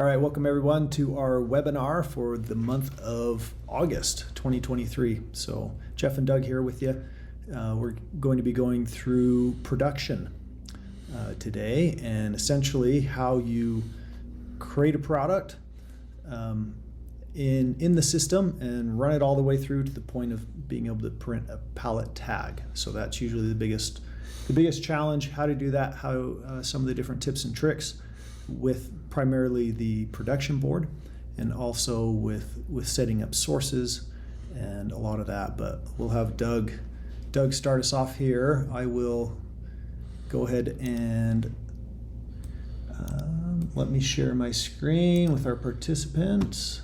All right, welcome everyone to our webinar for the month of August 2023. So Jeff and Doug here with you. We're going to be going through production today, and essentially how you create a product in the system and run it all the way through to the point of being able to print a pallet tag. So that's usually the biggest challenge, how to do that, how some of the different tips and tricks with primarily the production board, and also with setting up sources and a lot of that. But we'll have Doug start us off here. I will go ahead and let me share my screen with our participants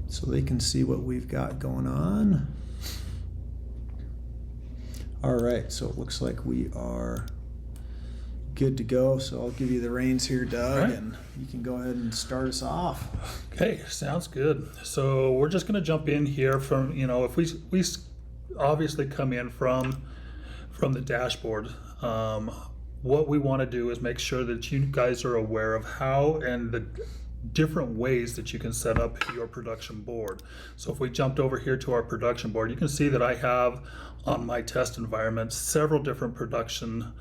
so they can see what we've got going on. All right, so it looks like we are good to go. So I'll give you the reins here, Doug, right, and you can go ahead and start us off. Okay, sounds good. So we're just going to jump in here from, if we obviously come in from the dashboard. What we want to do is make sure that you guys are aware of how and the different ways that you can set up your production board. So if we jumped over here to our production board, you can see that I have on my test environment several different production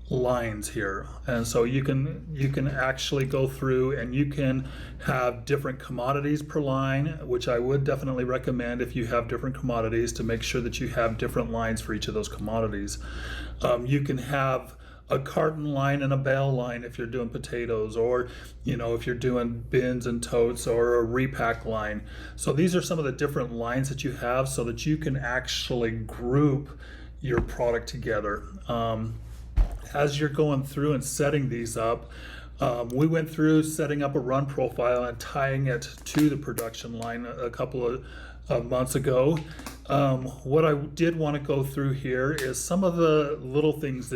lines here, and so you can actually go through and you can have different commodities per line, which I would definitely recommend if you have different commodities to make sure that you have different lines for each of those commodities. You can have a carton line and a bale line if you're doing potatoes, or if you're doing bins and totes, or a repack line. So these are some of the different lines that you have so that you can actually group your product together. As you're going through and setting these up, we went through setting up a run profile and tying it to the production line a couple of months ago. What I did want to go through here is some of the little things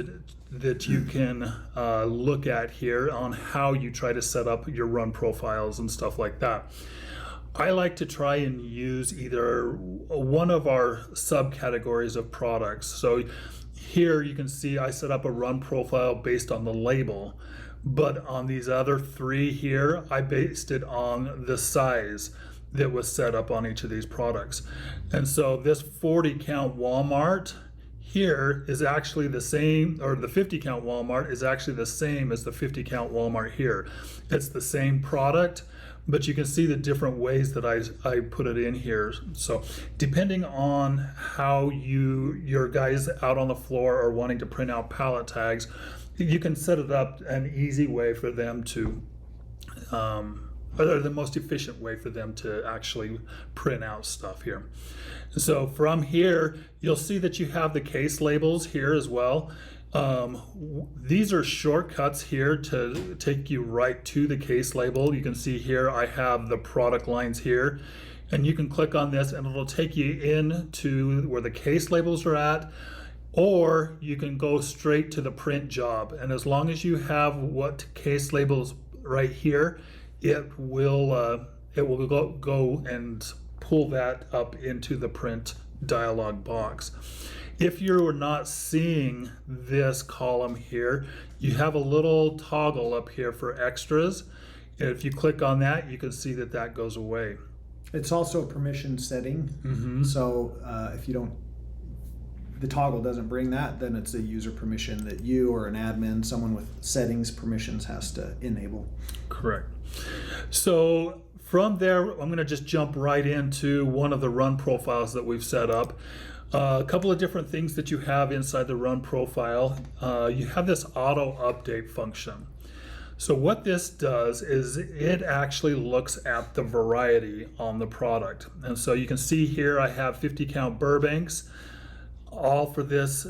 that you can look at here on how you try to set up your run profiles and stuff like that. I like to try and use either one of our subcategories of products. So here you can see I set up a run profile based on the label, but on these other three here, I based it on the size that was set up on each of these products. And so this 40 count Walmart here is actually the same, or the 50 count Walmart is actually the same as the 50 count Walmart here. It's the same product, but you can see the different ways that I put it in here. So depending on how your guys out on the floor are wanting to print out pallet tags, you can set it up an easy way for them to, or the most efficient way for them to actually print out stuff here. So from here, you'll see that you have the case labels here as well. These are shortcuts here to take you right to the case label. You can see here I have the product lines here, and you can click on this and it'll take you into where the case labels are at, or you can go straight to the print job. And as long as you have what case labels right here, it will go and pull that up into the print dialog box. If you're not seeing this column here, you have a little toggle up here for extras. And if you click on that, you can see that goes away. It's also a permission setting. Mm-hmm. So if the toggle doesn't bring that, then it's a user permission that you or an admin, someone with settings permissions, has to enable. Correct. So from there, I'm going to just jump right into one of the run profiles that we've set up. A couple of different things that you have inside the run profile. You have this auto update function. So what this does is it actually looks at the variety on the product. And so you can see here I have 50 count Burbanks, all for this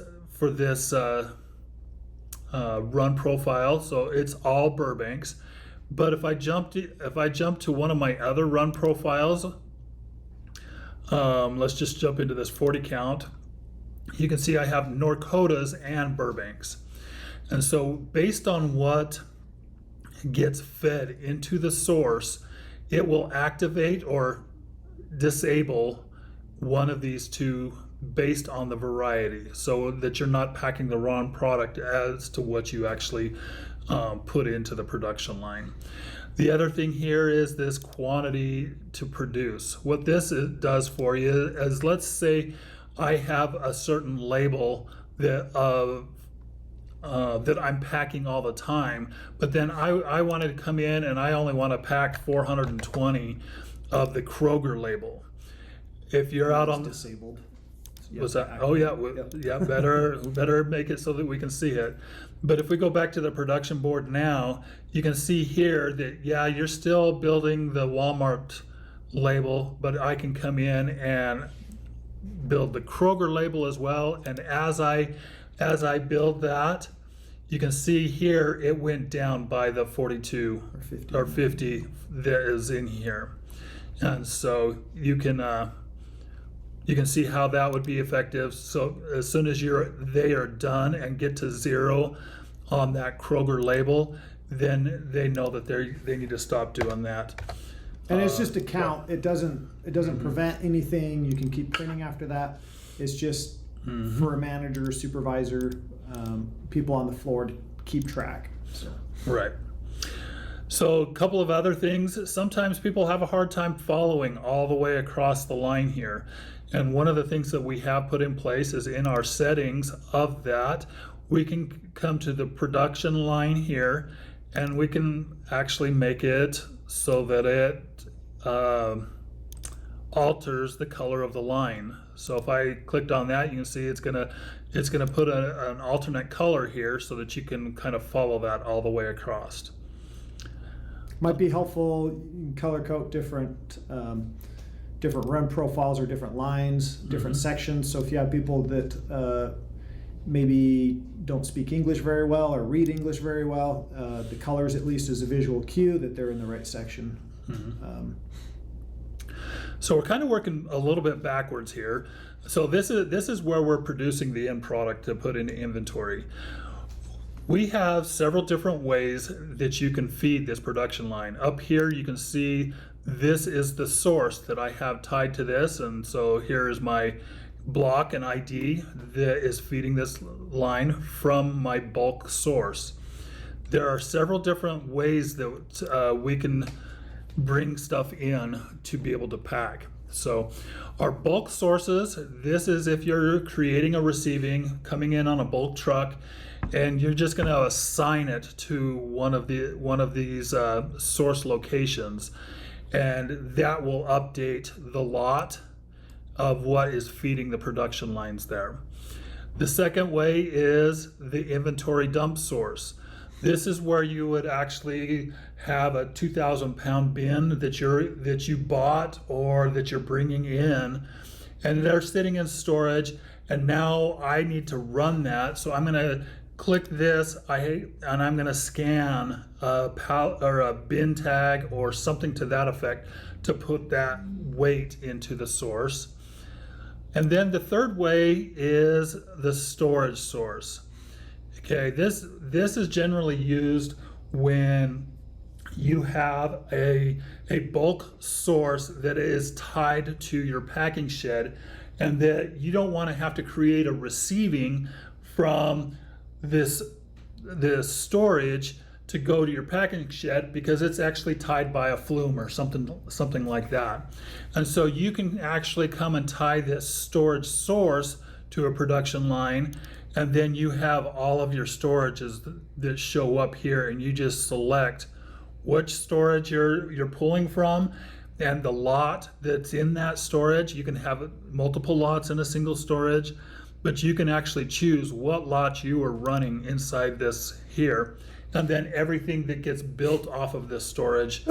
run profile. So it's all Burbanks. But if I jump to one of my other run profiles, let's just jump into this 40 count. You can see I have Norcotas and Burbanks. And so based on what gets fed into the source, it will activate or disable one of these two based on the variety, so that you're not packing the wrong product as to what you actually put into the production line. The other thing here is this quantity to produce. What this does for you is, let's say I have a certain label that that I'm packing all the time, but then I wanted to come in and I only want to pack 420 of the Kroger label. If you're out on disabled. was that? Oh yeah, yeah. Better make it so that we can see it. But if we go back to the production board now, you can see here that yeah, you're still building the Walmart label, but I can come in and build the Kroger label as well. And as I build that, you can see here it went down by the 42 or 50 that is in here, and so you can see how that would be effective. So as soon as they are done and get to 0 on that Kroger label, then they know that they need to stop doing that. And it's just a count. It doesn't prevent anything. You can keep printing after that. It's just for a manager, supervisor, people on the floor to keep track. So. Right. So a couple of other things. Sometimes people have a hard time following all the way across the line here. And one of the things that we have put in place is in our settings of that, we can come to the production line here and we can actually make it so that it alters the color of the line. So if I clicked on that, you can see it's gonna put an alternate color here so that you can kind of follow that all the way across. Might be helpful. You can color code different run profiles or different lines, different sections. So if you have people that maybe don't speak English very well or read English very well, the colors at least is a visual cue that they're in the right section. So we're kind of working a little bit backwards here. So this is where we're producing the end product to put into inventory. We have several different ways that you can feed this production line. Up here you can see this is the source that I have tied to this, and so here is my block and ID that is feeding this line from my bulk source. There are several different ways that we can bring stuff in to be able to pack. So our bulk sources, this is if you're creating a receiving, coming in on a bulk truck, and you're just going to assign it to one of these source locations, and that will update the lot of what is feeding the production lines there. The second way is the inventory dump source. This is where you would actually have a 2,000-pound bin that you bought or that you're bringing in, and they're sitting in storage, and now I need to run that. So I'm going to click this, and I'm going to scan a bin tag or something to that effect to put that weight into the source. And then the third way is the storage source. Okay, this is generally used when you have a bulk source that is tied to your packing shed, and that you don't want to have to create a receiving from this storage to go to your packing shed, because it's actually tied by a flume or something like that. And so you can actually come and tie this storage source to a production line, and then you have all of your storages that show up here, and you just select which storage you're pulling from and the lot that's in that storage. You can have multiple lots in a single storage, but you can actually choose what lot you are running inside this here, and then everything that gets built off of this storage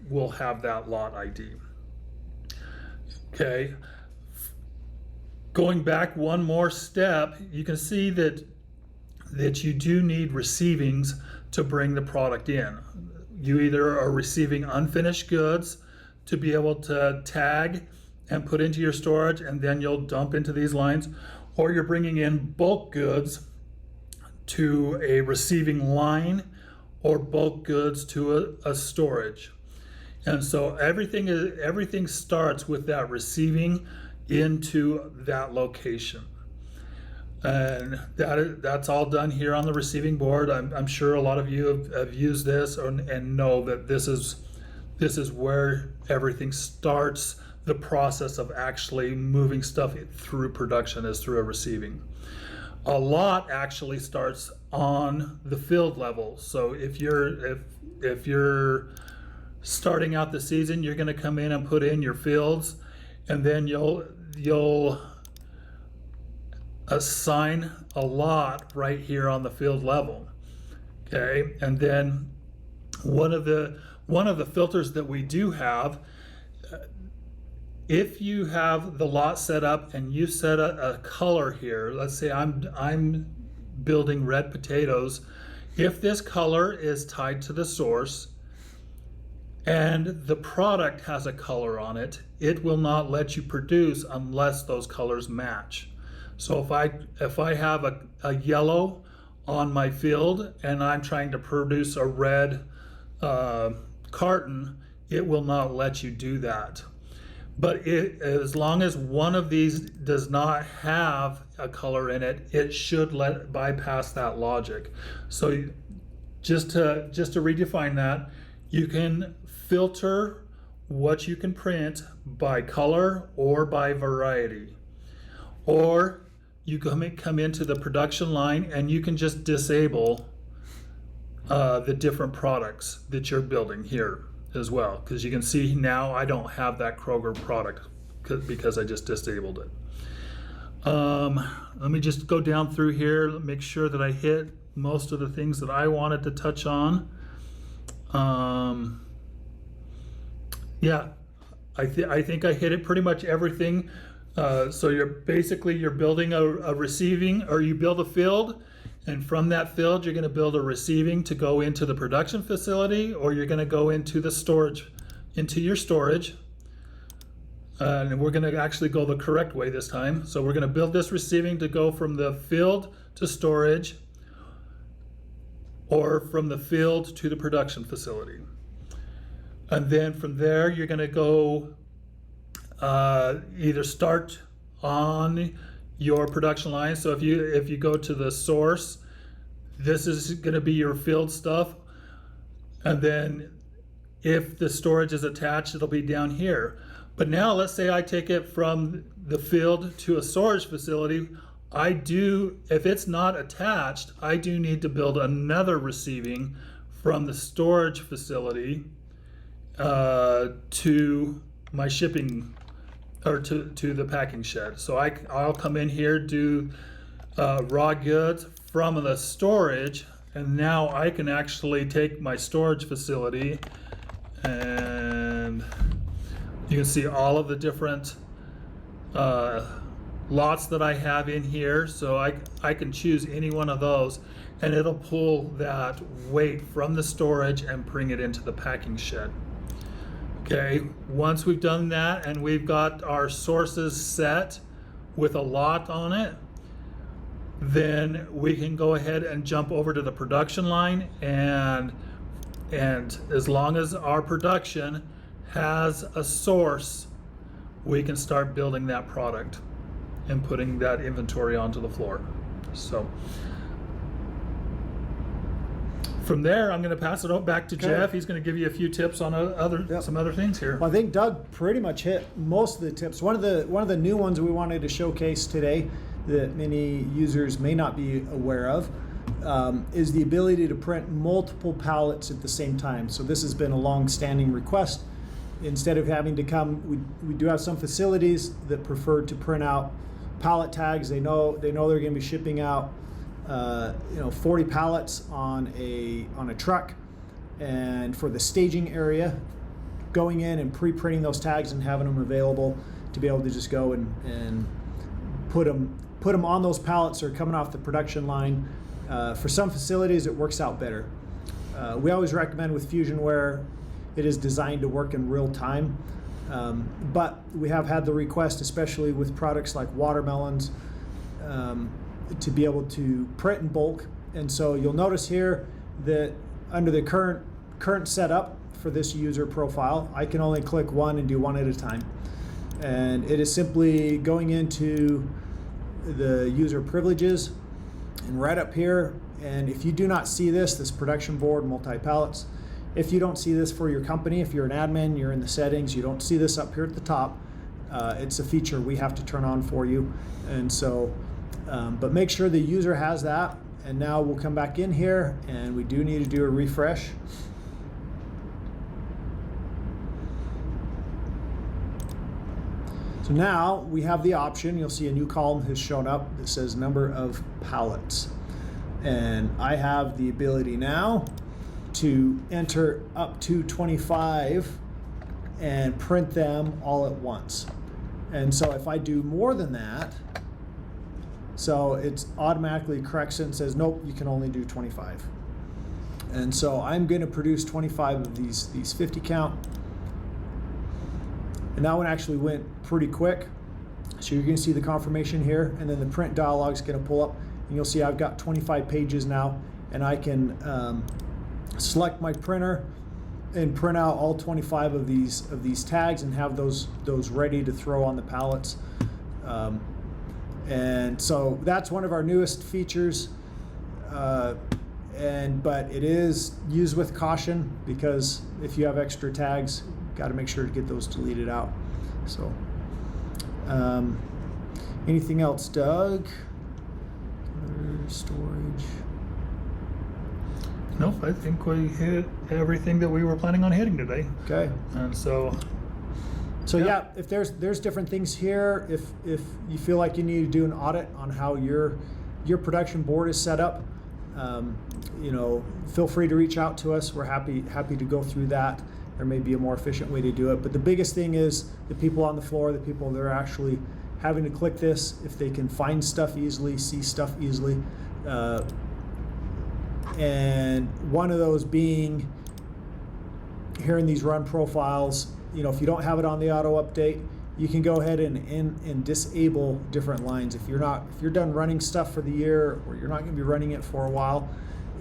will have that lot ID. Okay. Going back one more step, you can see that you do need receivings to bring the product in. You either are receiving unfinished goods to be able to tag and put into your storage, and then you'll dump into these lines, or you're bringing in bulk goods to a receiving line or bulk goods to a storage. And so everything starts with that receiving into that location. And that's all done here on the receiving board. I'm sure a lot of you have used this and know that this is where everything starts. The process of actually moving stuff through production is through a receiving. A lot actually starts on the field level. So if you're starting out the season, you're going to come in and put in your fields, and then you'll assign a lot right here on the field level. Okay, and then one of the filters that we do have, if you have the lot set up and you set a color here, let's say I'm building red potatoes, if this color is tied to the source and the product has a color on it, it will not let you produce unless those colors match. So if I have a yellow on my field and I'm trying to produce a red carton, it will not let you do that. But as long as one of these does not have a color in it, it should bypass that logic. So just to redefine that, you can filter what you can print by color or by variety. Or you come into the production line and you can just disable the different products that you're building here as well, because you can see now I don't have that Kroger product because I just disabled it. Let me just go down through here, make sure that I hit most of the things that I wanted to touch on. Yeah, I think I hit it pretty much everything. So you're building a receiving, or you build a field, and from that field you're going to build a receiving to go into the production facility, or you're going to go into the storage, into your storage. And we're going to actually go the correct way this time. So we're going to build this receiving to go from the field to storage, or from the field to the production facility. And then from there you're going to go either start on your production line. So if you go to the source, this is going to be your field stuff, and then if the storage is attached, it'll be down here. But now let's say I take it from the field to a storage facility. If it's not attached, I do need to build another receiving from the storage facility to my shipping, or to the packing shed. So I'll come in here, do raw goods from the storage, and now I can actually take my storage facility, and you can see all of the different lots that I have in here. So I can choose any one of those, and it'll pull that weight from the storage and bring it into the packing shed. Okay, once we've done that and we've got our sources set with a lot on it, then we can go ahead and jump over to the production line, and as long as our production has a source, we can start building that product and putting that inventory onto the floor. So from there, I'm going to pass it back to Jeff. He's going to give you a few tips on some other things here. Well, I think Doug pretty much hit most of the tips. One of the new ones we wanted to showcase today that many users may not be aware of is the ability to print multiple pallets at the same time. So this has been a long-standing request. Instead of having to come, we do have some facilities that prefer to print out pallet tags. They know they're going to be shipping out 40 pallets on a truck, and for the staging area, going in and pre-printing those tags and having them available to be able to just go and put them on those pallets or coming off the production line. For some facilities, it works out better. We always recommend with FusionWare, it is designed to work in real time, but we have had the request, especially with products like watermelons, to be able to print in bulk. And so you'll notice here that under the current setup for this user profile, I can only click one and do one at a time. And it is simply going into the user privileges, and right up here, and if you do not see this production board multi-pallets, if you don't see this for your company, if you're an admin, you're in the settings, you don't see this up here at the top, it's a feature we have to turn on for you. And so, but make sure the user has that. And now we'll come back in here, and we do need to do a refresh. So now we have the option. You'll see a new column has shown up that says number of pallets. And I have the ability now to enter up to 25 and print them all at once. And so if I do more than that, so it automatically corrects it and says, nope, you can only do 25. And so I'm going to produce 25 of these 50 count. And that one actually went pretty quick. So you're going to see the confirmation here, and then the print dialog is going to pull up, and you'll see I've got 25 pages now, and I can select my printer and print out all 25 of these tags and have those ready to throw on the pallets. And so that's one of our newest features, but it is used with caution, because if you have extra tags, got to make sure to get those deleted out. So, anything else, Doug? Storage. Nope, I think we hit everything that we were planning on hitting today. Okay. And so, yeah, if there's different things here, if you feel like you need to do an audit on how your production board is set up, feel free to reach out to us. We're happy to go through that. There may be a more efficient way to do it, but the biggest thing is the people on the floor, the people that are actually having to click this, if they can find stuff easily, see stuff easily, and one of those being here in these run profiles. If you don't have it on the auto update, you can go ahead and disable different lines. If you're done running stuff for the year, or you're not going to be running it for a while,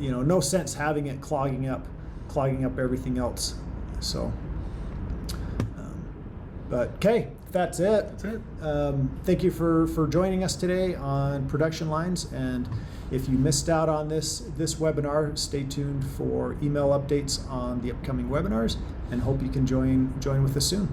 no sense having it clogging up everything else. So, but okay, that's it. that's it. Thank you for joining us today on Production Lines. And if you missed out on this webinar, stay tuned for email updates on the upcoming webinars, and hope you can join with us soon.